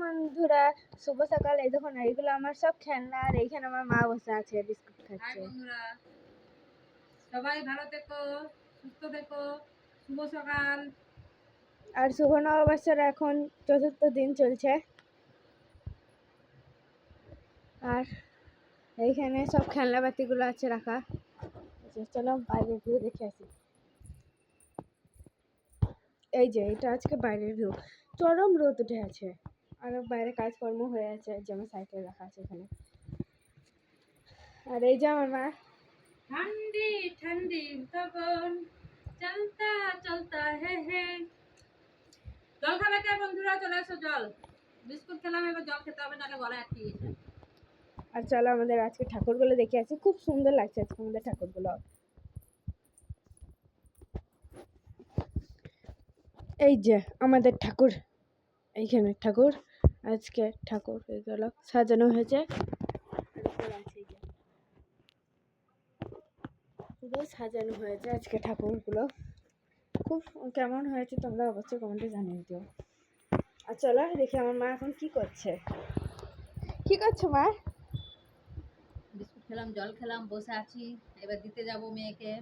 বন্ধুরা, শুভ সকাল। এই দেখুন, এইগুলো আমার সব খেলনা, আর এইখানে আমার মা বসে আছে বিস্কুট খাচ্ছে। বন্ধুরা, সবাই ভালো থেকো, সুস্থ থেকো। শুভ সকাল। আর শুভ নববর্ষের এখন ৪র্থ দিন চলছে। আর এইখানে সব খেলনাপাতিগুলো আছে রাখা। চলো বাইরের ভিউ দেখে আসি। এই যে এটা আজকে বাইরের ভিউ, চরম রোদ উঠে আছে, আর বাইরে কাজকর্ম হয়ে আছে, যেমন সাইকেল রাখা আছে এখানে। আর এই যে আমার মা, ঠান্ডি ঠান্ডি তখন চলতা চলতা হে হে। জল খাবে কে বন্ধুরা? চলে এসো, জল। বিস্কুট খেলাম, এবার জল খেতে হবে, নাহলে গলায় আটকে গেছে। আর চলো আমাদের আজকে ঠাকুরগুলো দেখে আসি। খুব সুন্দর লাগছে আজকে আমাদের ঠাকুরগুলো। এই যে আমাদের ঠাকুর, এইখানে ঠাকুর, আজকে ঠাকুর এগুলো সাজানো হয়েছে। পুরো সাজানো হয়েছে আজকে ঠাকুরগুলো। খুব কেমন হয়েছে তোমরা অবশ্যই কমেন্টে জানিয়ে দিও। আর চলো দেখি আমার মা এখন কি করছে। কি করছো মা? বিস্কুট খেলাম, জল খেলাম, বসে আছি। এবার দিতে যাব মেয়েকে,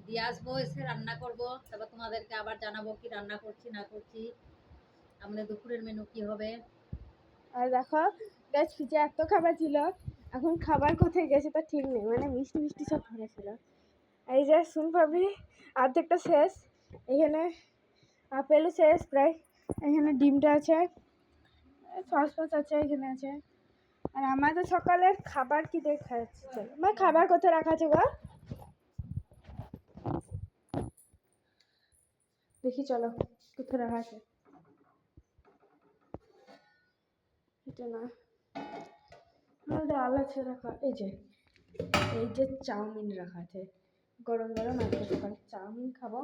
দিয়ে আসবো, এসে রান্না করব, তারপর তোমাদেরকে আবার জানাবো কি রান্না করছি না করছি, আমাদের দুপুরের মেনু কি হবে। আর দেখো গাছ ফ্রিজে এত খাবার ছিল, এখন খাবার কোথায় গেছে তা ঠিক নেই, মানে মিষ্টি মিষ্টি সব ধরেছিল। এই যে শুন পাবি অর্ধেকটা শেষ, এখানে আপেলও শেষ প্রায়, এখানে ডিমটা আছে, সস ফস আছে, এখানে আছে। আর আমাদের সকালের খাবার কি দেখা যাচ্ছে? চলো আমার খাবার কোথায় রাখা আছে গো, দেখি চলো কোথায় রাখা আছে। এটা না, ডাল আছে রাখা। এই যে চাউমিন রাখা আছে, গরম গরম আজকে সকালে চাউমিন খাবো।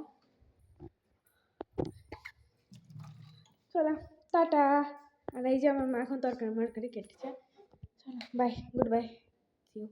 চলো টাটা। আর এই যে আমার মা এখন তরকারি মরকারি কেটেছে। চলো bye, good bye, see you.